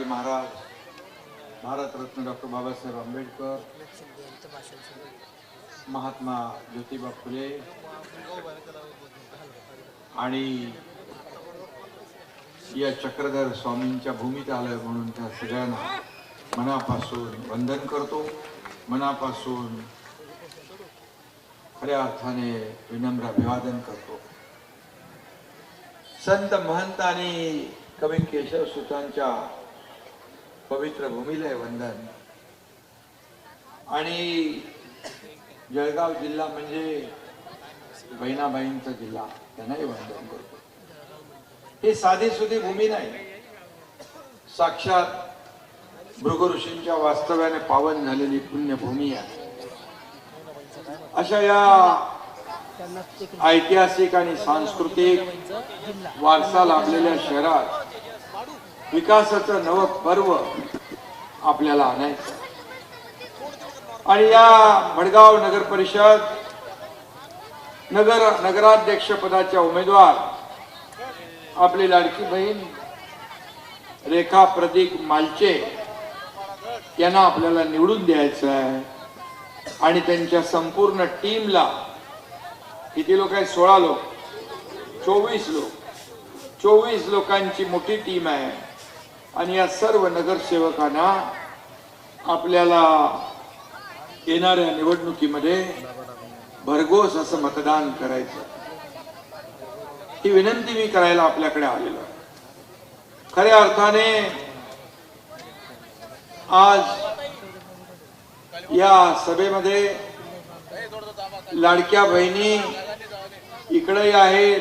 Maharaj, Bharat Ratna doctor Babasaheb Ambedkar, Mahatma Jyotiba Phule आणि या चक्रधर स्वामींच्या भूमीत आलं म्हणून त्या सगळ्यांना मनापासून वंदन करतो, मनापासून खऱ्या अर्थाने विनम्र अभिवादन करतो। संत महंत आणि कवी केशव सुतांच्या पवित्र भूमीला वंदन। आणि जळगाव जिल्हा म्हणजे बहिणाबाईंचा जिल्हा, त्यांनाही वंदन करतो। ही साधी सुधी भूमी नाही, साक्षात भृगु ऋषींच्या वास्तव्याने पावन झालेली पुण्यभूमी आहे। अशा या ऐतिहासिक आणि सांस्कृतिक वारसा लाभलेल्या शहरात विकासाचं नव पर्व आपल्याला आणायचं। आणि या भडगाव नगर परिषद नगराध्यक्ष पदाच्या उमेदवार आपली लाडकी बहीण रेखा प्रदीप मालचे यांना आपल्याला निवडून द्यायचं आहे। आणि त्यांच्या संपूर्ण टीमला, किती लोक आहेत? 16 लोक, 24 लोकांची मोठी टीम आहे। आणि या सर्व नगरसेवकांना आपल्याला येणाऱ्या निवडणुकीमध्ये भरघोस असं मतदान करायचं, ही विनंती मी करायला आपल्याकडे आलेलो आहे। खऱ्या अर्थाने आज या सभेमध्ये लाडक्या बहिणी इकडेही आहेत,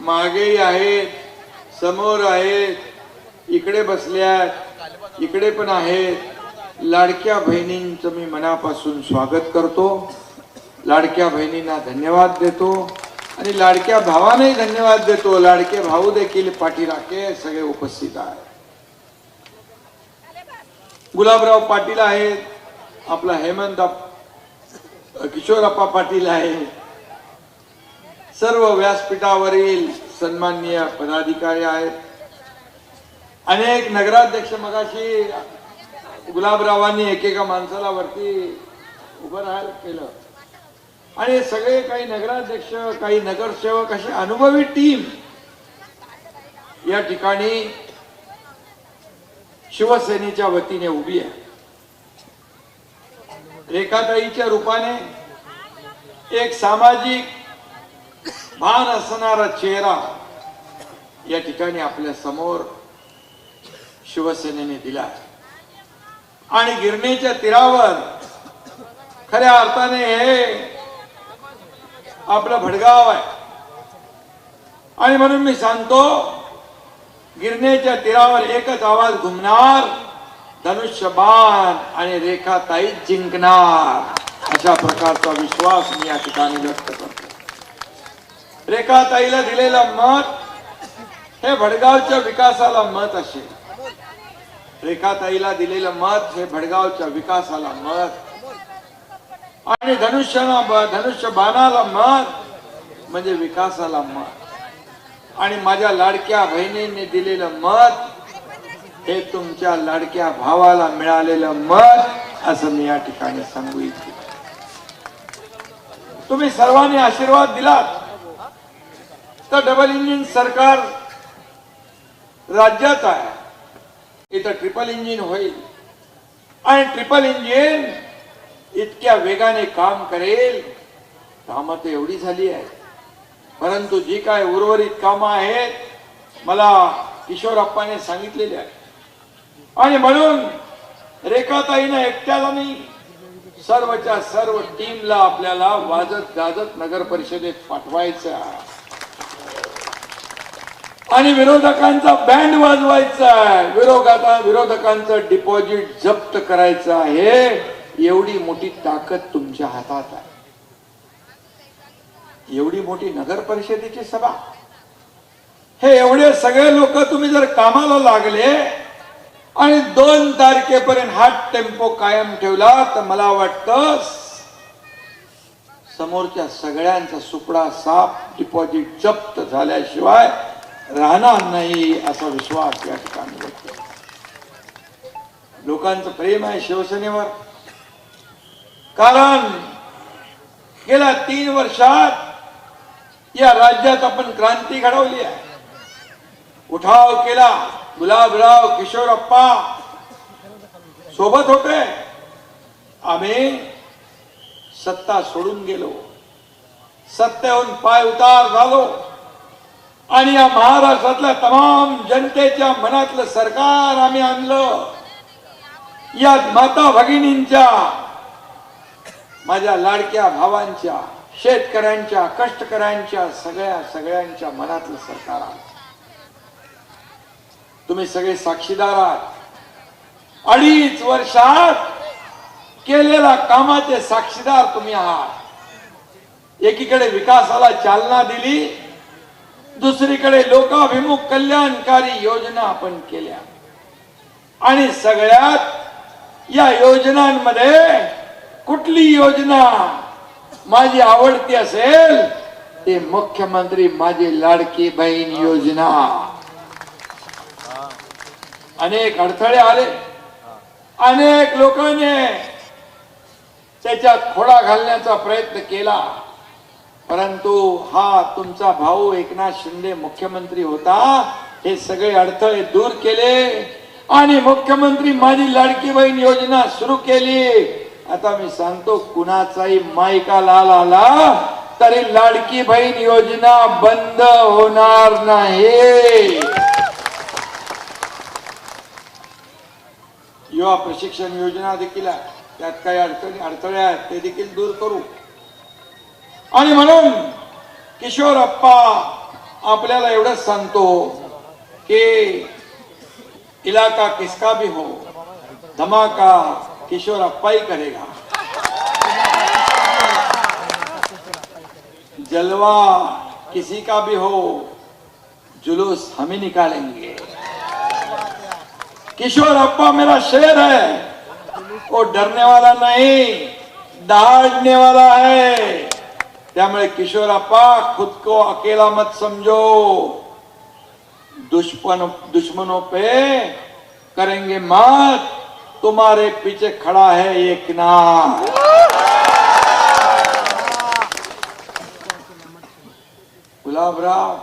मागेही आहेत, समोर आहेत, इकडे बसल्यात, इकडे पण आहेत। लाडक्या बहिणींचं मी मनापासून स्वागत करतो, लाडक्या बहिणींना धन्यवाद देतो आणि लाडक्या भावांनाही धन्यवाद देतो। लाडके भाऊ देखील पाठीराखे सगळे उपस्थित आहेत। गुलाबराव पाटील आहेत, आपला हेमंत किशोरप्पा पाटील आहे, सर्व व्यासपीठावरील सन्माननीय पदाधिकारी आहेत, अनेक नगराध्यक्ष। मगाशी गुलाबरावांनी एकेका माणसाला वरती उभं राहायला केलं आणि सगळे काही नगराध्यक्ष, काही नगरसेवक, अशी अनुभवी टीम या ठिकाणी शिवसेनेच्या वतीने उभी आहे। रेखाताईच्या रूपाने एक सामाजिक भान असणारा चेहरा या ठिकाणी आपल्या समोर शिवसेनेने दिला। आणि गिरणीच्या तीरावर खऱ्या अर्थाने हे आपलं भडगाव आहे। आणि म्हणून मी सांगतो, गिरणीच्या तीरावर एकच आवाज घुमणार, धनुष्यबाण आणि रेखाताई जिंकणार, अशा प्रकारचा विश्वास मी या ठिकाणी व्यक्त करतो। रेखाताईला दिलेलं मत हे भडगावच्या विकासाला मत असेल, रेखाताईला दिलेलं मत हे भडगावच्या विकासाला मत, आणि धनुष्यबाणाला मत म्हणजे विकासाला मत। आणि माझ्या लाडक्या बहिणींनी दिलेलं मत हे तुमच्या लाडक्या भावाला मिळालेलं मत, असं मी या ठिकाणी सांगू इच्छितो। तुम्ही सर्वांनी आशीर्वाद दिलात तर डबल इंजिन सरकार राज्यात आहे, इथं ट्रिपल इंजिन होईल। आणि ट्रिपल इंजिन इतक्या वेगाने काम करेल, कामं तर एवढी झाली आहे, परंतु जी काय उर्वरित कामं आहेत मला किशोरप्पाने सांगितलेली आहे। आणि म्हणून रेखाताईने एकट्याला नाही, सर्वच्या सर्व टीमला आपल्याला वाजत गाजत नगर परिषदेत पाठवायचं आहे आणि विरोधकांचा बँड वाजवायचा आहे, विरोधकांचं डिपॉझिट जप्त करायचं आहे। एवढी मोठी ताकद तुमच्या हातात आहे। एवढी मोठी नगर परिषदेची सभा, हे एवढे सगळे लोक तुम्ही जर कामाला लागले आणि 2 तारखेपर्यंत हा टेम्पो कायम ठेवला तर मला वाटतं समोरच्या सगळ्यांचा सुपडा साफ, डिपॉझिट जप्त झाल्याशिवाय राहणार नाही, असा विश्वास या ठिकाणी व्यक्त करतो। लोकांचं प्रेम आहे शिवसेनेवर. कारण गेल्या 3 वर्षात या राज्यात आपण क्रांती घडवली आहे. उठाव केला. गुलाबराव किशोरप्पा सोबत होते. आम्ही सत्ता सोडून गेलो. सत्तेहून पाय उतार झालो आणि या महाराष्ट्रातल्या तमाम जनतेच्या मनातलं सरकार आम्ही आणलं. या माता भगिनींच्या, माझ्या लाडक्या भावांच्या, शेतकऱ्यांच्या, कष्टकऱ्यांच्या, सगळ्यांच्या मनातलं सरकार आलं. तुम्ही सगळे साक्षीदार आहात. 2.5 वर्षात केलेल्या कामाचे साक्षीदार तुम्ही आहात. एकीकडे विकासाला चालना दिली, दुसरीकडे लोकाभिमुख कल्याणकारी योजना आपण केल्या. आणि सगळ्यात या योजनांमध्ये कुठली योजना माझी आवडती असेल ते मुख्यमंत्री माझी लाडकी बहीण योजना. अनेक अडथळे आले, अनेक लोकांनी त्याच्यात खोडा घालण्याचा प्रयत्न केला, परंतु हा तुमचा भाऊ एकनाथ शिंदे मुख्यमंत्री होता. हे सगळे अडथळे दूर केले आणि मुख्यमंत्री माझी लाडकी बहीण योजना सुरू केली. आता मी सांगतो, कुणाचाही मायका लाल आला तरी लाडकी बहीण योजना बंद होणार नाही. युवा प्रशिक्षण योजना देखील आहे, त्यात काही अडथळे आहेत ते देखील दूर करू. आणि म्हणून किशोरप्पा आपल्याला एवढंच सांगतो की इलाका किसका भी हो, धमाका किशोरप्पा ही करेगा. जलवा किसी का भी हो, जुलूस हम ही निकालेंगे. किशोरप्पा मेरा शेर है, वो डरने वाला नहीं, दहाड़ने वाला है. त्यामुळे किशोरप्पा खुद को अकेला मत समझो. दुश्मनों पे करेंगे मत, तुम्हारे पीछे खड़ा है एकनाथ. गुलाबराव,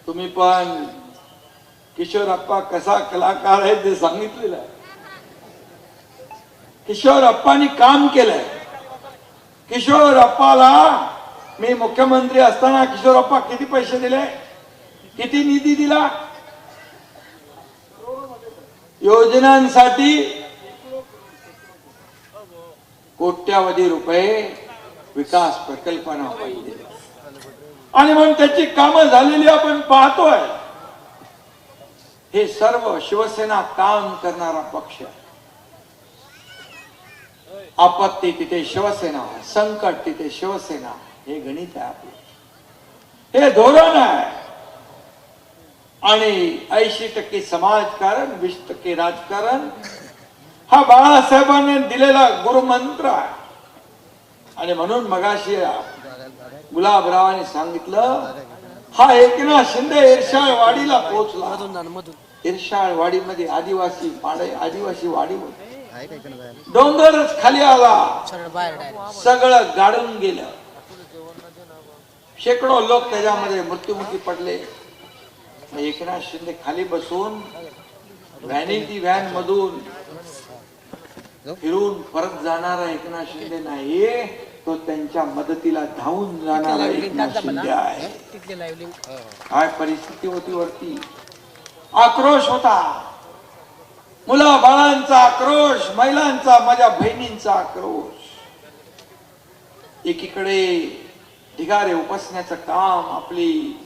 तुम्ही पण किशोरप्पा कसा कलाकार आहे ते सांगितलेलं आहे. किशोरप्पांनी काम केलंय. किशोरप्पाला मी मुख्यमंत्री असताना किशोरप्पा किती पैसे दिले, किती निधी दिला योजनांसाठी. कोट्यावधी रुपये विकास प्रकल्पांना आपण दिले. आणि म्हणून त्याची कामं झालेली आपण पाहतोय. हे सर्व शिवसेना काम करणारा पक्ष आहे. आपत्ती तिथे शिवसेना, संकट तिथे शिवसेना, हे गणित आहे आपलं, हे धोरण आहे. आणि 80% समाजकारण, 20% राजकारण हा बाळासाहेबांनी दिलेला गुरुमंत्र आहे. आणि म्हणून मगाशी गुलाबरावांनी सांगितलं, हा एकनाथ शिंदे इर्षाळवाडीला पोहोचला. इर्षाळवाडीमध्ये आदिवासी वाडी होती. डोंगरच खाली आला, सगळं गाडून गेलं. शेकडो लोक त्याच्यामध्ये मृत्युमुखी पडले. एकनाथ शिंदे खाली बसून व्हॅनिटी व्हॅन मधून फिरून परत जाणारा एकनाथ शिंदे नाही, तो त्यांच्या मदतीला धावून जाणारा एकनाथ शिंदे आहे. काय परिस्थिती होती वरती, आक्रोश होता, मुला बाळांचा आक्रोश, महिलांचा, माझ्या बहिणींचा आक्रोश. एकीकडे ढिगारे उपसण्याचं काम आपली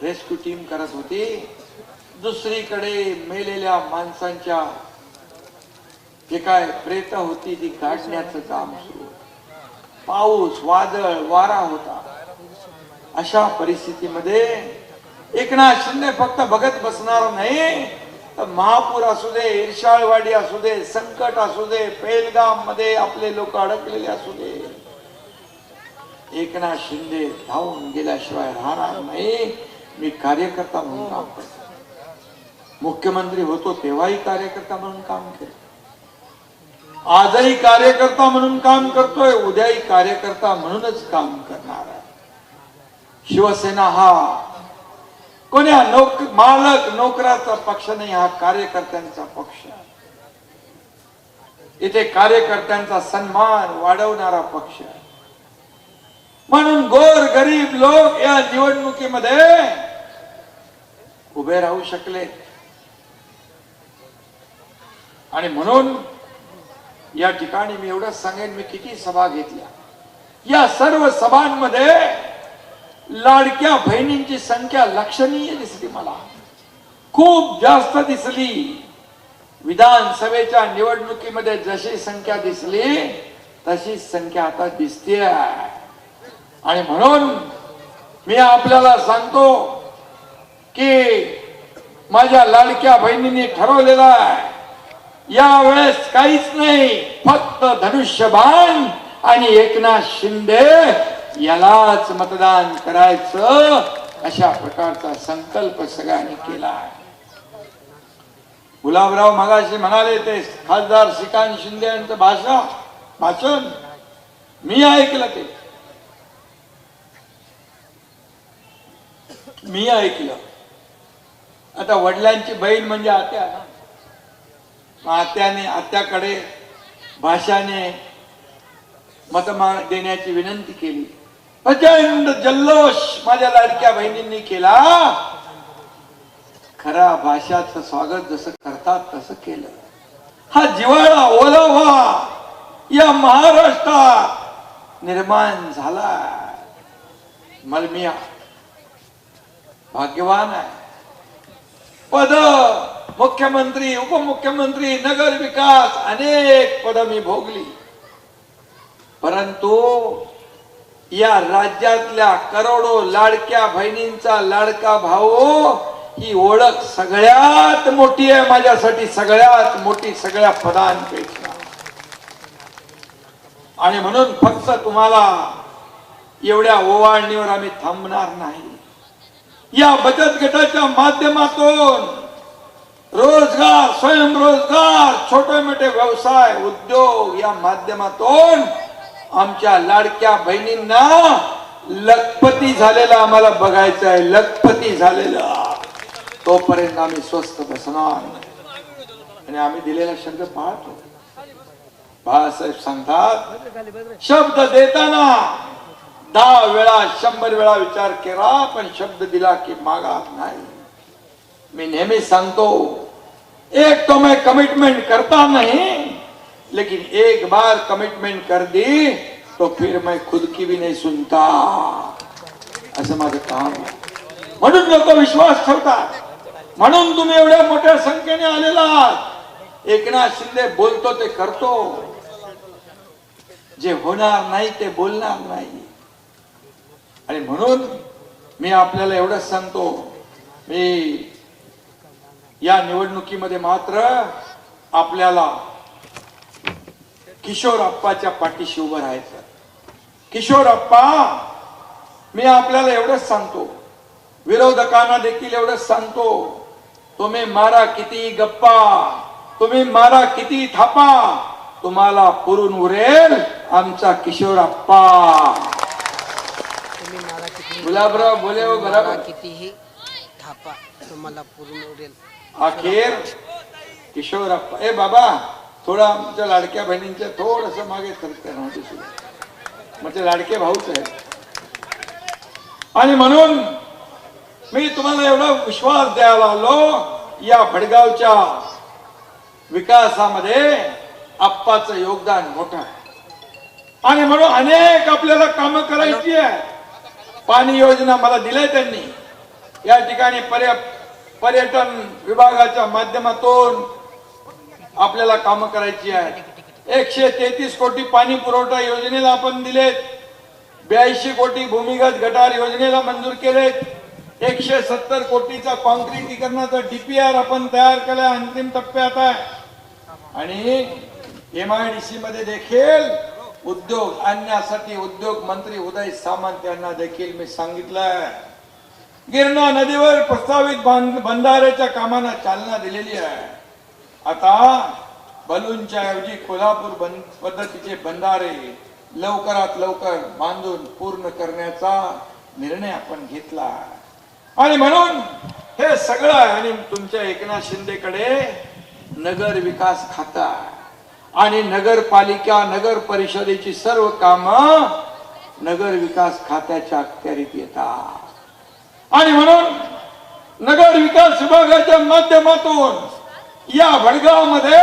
रेस्क्यू टीम करत होती, दुसरीकडे मेलेल्या माणसांच्या जे काय प्रेत होती ती काढण्याचं काम सुरू. पाऊस, वादळ, वारा होता. अशा परिस्थितीमध्ये एकनाथ शिंदे फक्त बघत बसणार नाही, तर महापूर असू दे, इर्षाळवाडी असू दे, संकट असू दे, पेलगाम मध्ये आपले लोक अडकलेले असू दे, एकनाथ शिंदे धावून गेल्याशिवाय राहणार नाही. मी कार्यकर्ता म्हणून काम करतो. मुख्यमंत्री होतो तेव्हाही कार्यकर्ता म्हणून काम केलं, आजही कार्यकर्ता म्हणून काम करतोय, उद्याही कार्यकर्ता म्हणूनच काम करणार आहे. शिवसेना हा कोण्या मालक नोकराचा पक्ष नाही, हा कार्यकर्त्यांचा पक्ष आहे. इथे कार्यकर्त्यांचा सन्मान वाढवणारा पक्ष आहे. म्हणून गोर गरीब लोक या निवडणुकीमध्ये उभे राहू शकले. आणि म्हणून या ठिकाणी मी एवढंच सांगेन, मी किती सभा घेतल्या, या सर्व सभांमध्ये लाडक्या बहिणींची संख्या लक्षणीय दिसली, मला खूप जास्त दिसली. विधानसभेच्या निवडणुकीमध्ये जशी संख्या दिसली तशी संख्या आता दिसते. आणि म्हणून मी आपल्याला सांगतो की माझ्या लाडक्या बहिणींनी ठरवलेलं आहे, यावेळेस काहीच नाही, फक्त धनुष्यबाण आणि एकनाथ शिंदे यालाच मतदान करायचं, अशा प्रकारचा संकल्प सगळ्यांनी केला आहे. गुलाबराव मगाशी म्हणाले ते खासदार श्रीकांत शिंदे यांचं भाषण मी ऐकलं, ते मी ऐकलं. आता वडिलांची बहीण म्हणजे आत्या ना, आत्याकडे भाषाने मत देण्याची विनंती केली. प्रचंड जल्लोष माझ्या लाडक्या बहिणींनी केला. खरा भाषाचं स्वागत जसं करतात तसं केलं. हा जिव्हाळा ओलावा या महाराष्ट्रात निर्माण झाला. मलमिया भाग्यवान आहे. पद, मुख्यमंत्री, उपमुख्यमंत्री, नगर विकास, अनेक पद मी भोगली, परंतु या राज्यातल्या करोडो लाडक्या बहिणींचा लाडका भाऊ ही ओळख सगळ्यात मोठी आहे माझ्यासाठी, सगळ्यात मोठी, सगळ्या पदांपेक्षा. आणि म्हणून फक्त तुम्हाला एवढ्या ओवाळणीवर आम्ही थांबणार नाही. या बचत गटाच्या माध्यमातून रोजगार, स्वयंरोजगार, छोटे मोठे व्यवसाय, उद्योग या माध्यमातून आमच्या लाडक्या बहिणींना लखपती झालेला आम्हाला बघायचं आहे. लखपती झालेला तोपर्यंत आम्ही स्वस्त बसणार. आणि आम्ही दिलेला शब्द पाळतो. बाळासाहेब सांगतात, शब्द देताना 10 वेळा 100 वेळा विचार केला, पण शब्द दिला की मागा नाही. मैं नेहमी सांगतो, एक तो मैं कमिटमेंट करता नहीं, लेकिन एक बार कमिटमेंट कर दी तो फिर मैं खुद की भी नहीं सुनता. असं माझं काम आहे. म्हणून लोक विश्वास ठेवतात. म्हणून तुम्ही एवढ्या मोठ्या संख्येने आलेला आहात. एकनाथ शिंदे बोलतो ते करतो, जे होणार नाही ते बोलणार नाही. आणि म्हणून मी आपल्याला एवढंच सांगतो, मी या निवडणुकीमध्ये मात्र आपल्याला किशोरप्पाच्या पाठीशी उभं राहायचं. किशोरप्पा, मी आपल्याला एवढंच सांगतो, विरोधकांना देखील एवढंच सांगतो, तुम्ही मारा किती गप्पा, तुम्ही मारा किती थापा, तुम्हाला पुरून उरेल आमचा किशोरप्पा. गुलाबराव बोले हो बरोबर, कितीही थापा तुम्हाला पुरून उरेल. अखेर किशोरप्पा. ए बाबा, थोडा आमच्या लाडक्या बहिणींच्या थोडस मागे सरकते ना, म्हणजे लाडके भाऊच आहेत. आणि म्हणून मी तुम्हाला एवढा विश्वास द्यायला आलो, या भडगावच्या विकासामध्ये आप्पाचं योगदान मोठं आहे. आणि म्हणून अनेक आपल्याला कामं करायची आहे. पाणी योजना मला दिले त्यांनी. या ठिकाणी पर्यटन विभागाच्या माध्यमातून आपल्याला कामं करायची आहेत. 133 कोटी पाणी पुरवठा योजनेला आपण दिलेत. 82 कोटी भूमिगत गटार योजनेला मंजूर केलेत. 170 कोटीचा कॉन्क्रिटीकरणाचा DPR आपण तयार केला, अंतिम टप्प्यात आहे. आणि MIDC मध्ये देखील उद्योग आणण्यासाठी उद्योग मंत्री उदय सामंत यांना देखील मी सांगितलंय गिरणा नदीवर प्रस्तावित बंधाऱ्याच्या कामांना चालना दिलेली आहे. आता बलूनच्या ऐवजी कोल्हापूर पद्धतीचे बंधारे लवकरात लवकर बांधून पूर्ण करण्याचा निर्णय आपण घेतला. आणि म्हणून हे सगळं आहे. आणि तुमच्या एकनाथ शिंदेकडे नगर विकास खाता आणि नगरपालिका नगर परिषदेची सर्व कामं नगर विकास खात्याच्या अखत्यारीत येतात. आणि म्हणून नगर विकास विभागाच्या माध्यमातून या वडगावमध्ये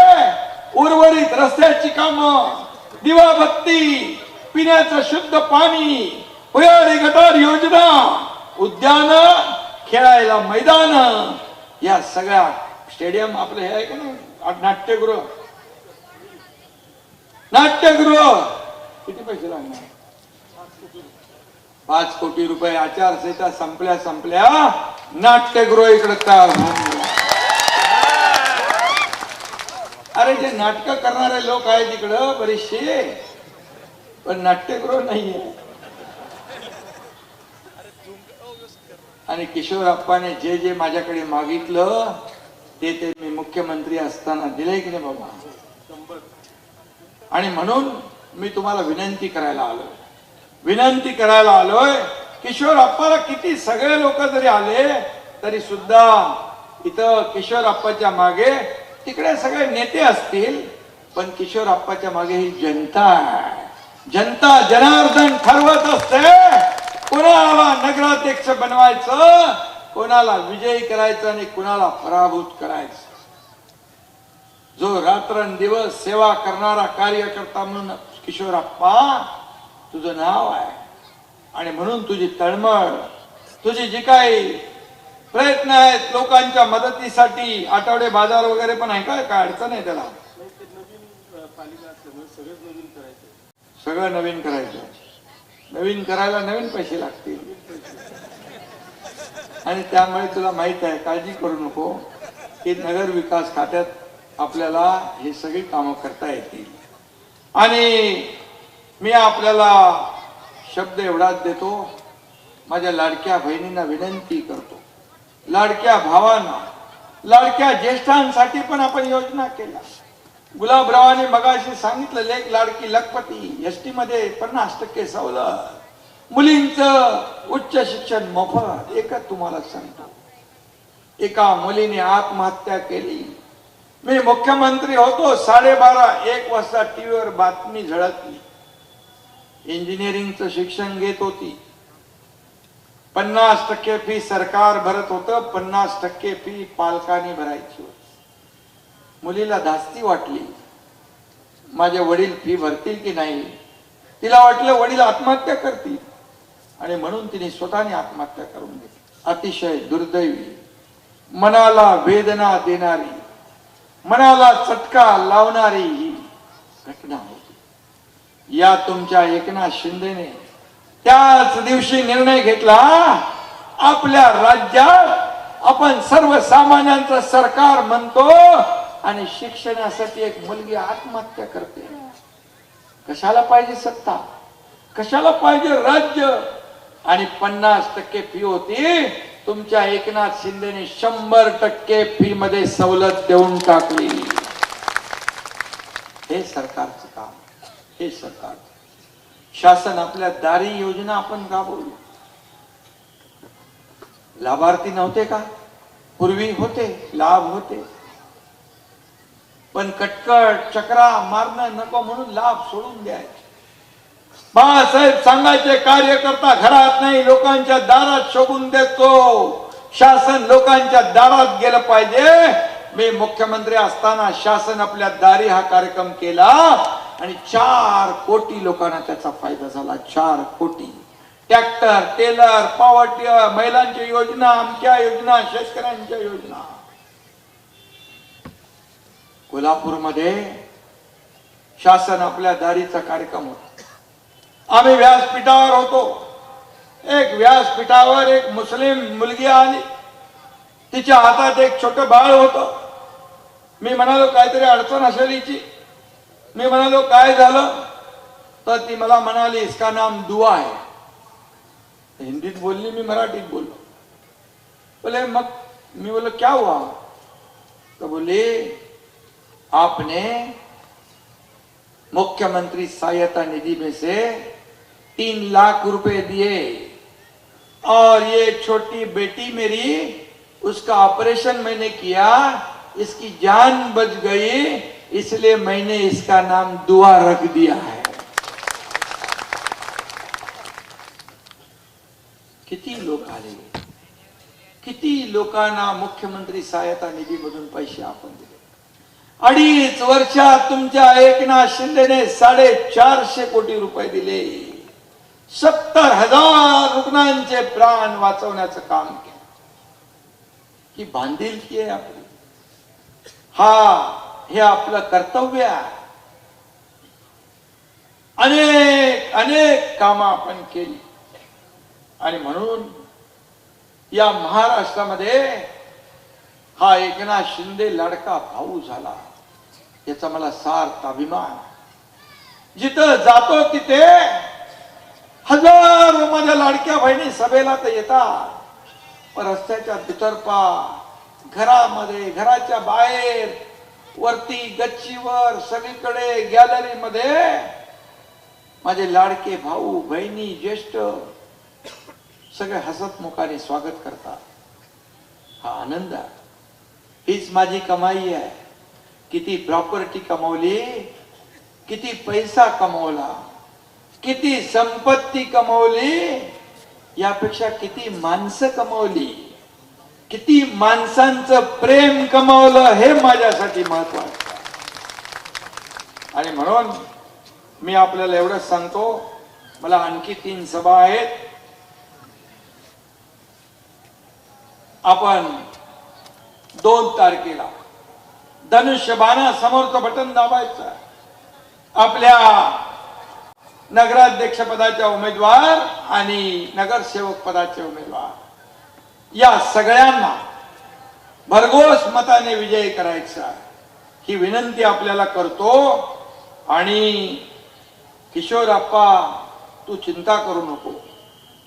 उर्वरित रस्त्याची कामं, दिवाबत्ती, पिण्याचं शुद्ध पाणी, भुयारी गटार योजना, उद्यान, खेळायला मैदान, या सगळ्या स्टेडियम आपले हे आहे का नाही, नाट्यगृह किती पैसे लागणार? 5 कोटी रुपये. आचारसंहिता संपल्या नाट्यगृह इकडे तयार होऊन. अरे जे नाटक करणारे लोक आहेत तिकडं बरेचसे, पण नाट्यगृह नाहीये. आणि किशोरप्पाने जे जे माझ्याकडे मागितलं ते मी मुख्यमंत्री असताना दिले की नाही बाबा. आणि म्हणून मी तुम्हाला विनंती करायला आलोय. किशोरप्पाला किती सगळे लोक जरी आले तरी सुद्धा इथं किशोरप्पाच्या मागे, तिकडे सगळे नेते असतील पण किशोरप्पाच्या मागे ही जनता आहे. जनता जनार्दन ठरवत असते कोणाला नगराध्यक्ष बनवायचं, कोणाला विजयी करायचं आणि कोणाला पराभूत करायचं. जो रात्रंदिवस सेवा करणारा कार्यकर्ता म्हणून किशोरप्पा तुझं नाव आहे. आणि म्हणून तुझी तळमळ, तुझी जी काही प्रयत्न आहेत लोकांच्या मदतीसाठी, आठवडे बाजार वगैरे पण आहे का? काय अडचण आहे त्याला? सगळं नवीन करायचं. नवीन करायला नवीन पैसे लागतील. आणि त्यामुळे तुला माहित आहे, काळजी करू नको की नगर विकास खात्यात आपल्याला हे सगळी कामं करता येतील. आणि मी आपल्याला शब्द एवढाच देतो, माझ्या लाडक्या बहिणींना विनंती करतो, लाडक्या भावांना, लाडक्या ज्येष्ठांसाठी पण आपण योजना केल्या. गुलाबरावांनी मगाशी सांगितलं, लेक लाडकी लखपती, एसटी मध्ये 50% सवलत, मुलींचं उच्च शिक्षण मोफत. एकच तुम्हाला सांगतो, एका मुलीने आत्महत्या केली. मी मुख्यमंत्री होतो, 12:30-1 वाजता टीव्हीवर बातमी झळकली. इंजिनिअरिंगचं शिक्षण घेत होती, 50% फी सरकार भरत होतं, 50% फी पालकांनी भरायची होती. मुलीला धास्ती वाटली, माझे वडील फी भरतील की नाही. तिला वाटलं वडील आत्महत्या करतील आणि म्हणून तिने स्वतःने आत्महत्या करून घेतली. अतिशय दुर्दैवी, मनाला वेदना देणारी, मनाला चटका लावणारी ही घटना होती. या तुमच्या एकनाथ शिंदेने त्याच दिवशी निर्णय घेतला, आपल्या राज्यात आपण सर्वसामान्यांचं सरकार म्हणतो आणि शिक्षणासाठी एक मुलगी आत्महत्या करते. कशाला पाहिजे सत्ता, कशाला पाहिजे राज्य? आणि 50% फी होती, तुमच्या एकनाथ शिंदेने 100% फी मध्ये सवलत देऊन टाकली. हे सरकारचं काम, हे सरकार. शासन आपल्या दारी योजना आपण राबवली. लाभार्थी नव्हते का? पूर्वी होते, लाभ होते, पण कटकट चक्रा मारणं नको म्हणून लाभ सोडून द्यायचे. बाळासाहेब सांगायचे, कार्यकर्ता घरात नाही लोकांच्या दारात शोभून देतो. शासन लोकांच्या दारात गेलं पाहिजे. मी मुख्यमंत्री असताना शासन आपल्या दारी हा कार्यक्रम केला आणि 4 कोटी लोकांना त्याचा फायदा झाला. 4 कोटी. ट्रॅक्टर, टेलर, पॉवर, महिलांच्या योजना, आमच्या योजना, शेतकऱ्यांच्या योजना. कोल्हापूरमध्ये शासन आपल्या दारीचा कार्यक्रम होता. आम्ही व्यासपीठावर होतो. एक व्यासपीठावर एक मुस्लिम मुलगी आली, तिच्या हातात एक छोटं बाळ होतं. मी म्हणालो काहीतरी अडचण असेल हिची. मी म्हणालो काय झालं? तर ती मला म्हणाली, इसका नाम दुआ है. हिंदीत बोलली, मी मराठीत बोललो. बोले मग मैं बोला क्या हुआ? तो बोले आपने मुख्यमंत्री सहायता निधि में से 3 लाख रुपए दिए और ये छोटी बेटी मेरी, उसका ऑपरेशन मैंने किया, इसकी जान बच गई, इसलिए मैंने इसका नाम दुआ रख दिया है. किती लोक आले, किती लोकांना मुख्यमंत्री सहायता निधी मधून पैसे आपण दिले. 2.5 वर्षात तुमच्या एकनाथ शिंदेने 450 कोटी रुपये दिले. 70,000 रुग्णांचे प्राण वाचवण्याचं काम केलं. ही बांधिलकी आहे आपली. हे आपलं कर्तव्य आहे. अनेक अनेक कामं आपण केली आणि म्हणून या महाराष्ट्रामध्ये हा एकनाथ शिंदे लाडका भाऊ झाला, याचा मला सार्थ अभिमान. जिथं जातो तिथे हजारो माझ्या लाडक्या बहिणी सभेला तर येतात, पण रस्त्याच्या दुतर्फा, घरामध्ये, घराच्या बाहेर, वरती गच्चीवर, सगळीकडे गॅलरीमध्ये माझे लाडके भाऊ बहिणी ज्येष्ठ सगळे हसतमुखाने स्वागत करतात. हा आनंद आहे. हीच माझी कमाई आहे. किती प्रॉपर्टी कमवली, किती पैसा कमवला, किती संपत्ती कमवली, यापेक्षा किती माणसं कमवली, किती माणसांचं प्रेम कमवलं, हे माझ्यासाठी महत्वाचं आहे. आणि म्हणून मी आपल्याला एवढंच सांगतो, मला आणखी 3 सभा आहेत. आपण 2 तारखेला धनुष्यबाणा समोरचं बटन दाबायचं. आपल्या नगराध्यक्ष पदाच्या उमेदवार आणि नगरसेवक पदाचे उमेदवार या सगळ्यांना भरघोस मताने विजयी करायचा, ही विनंती आपल्याला करतो. आणि किशोरप्पा, तू चिंता करू नको.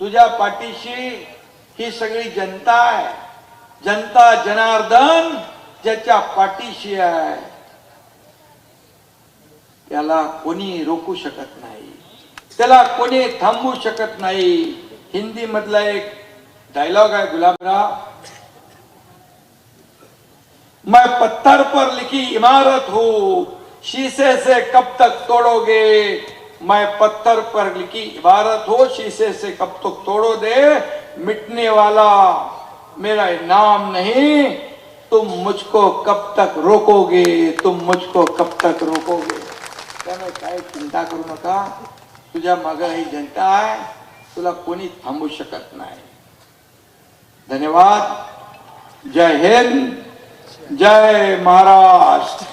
तुझ्या पाठीशी ही सगळी जनता आहे. जनता जनार्दन ज्याच्या पाठीशी आहे त्याला कोणी रोखू शकत नाही, त्याला कोणी थांबवू शकत नाही. हिंदी मधला एक डायलॉग आहे गुलाबराव, मैं पत्थर पर लिखी इमारत हूं, शीशे से कब तक तोड़ोगे. मैं पत्थर पर लिखी इबारत हो, शीशे से कब तक तोड़ो दे. मिटने वाला मेरा नाम नहीं, तुम मुझको कब तक रोकोगे, तुम मुझको कब तक रोकोगे. त्यामुळे काय चिंता करू नका. तुझ्या मागे ही जनता आहे, तुला कोणी थांबवू शकत नाही. धन्यवाद. जय हिंद, जय महाराष्ट्र.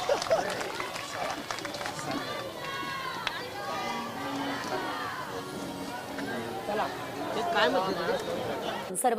ते काय म्हणते सर्व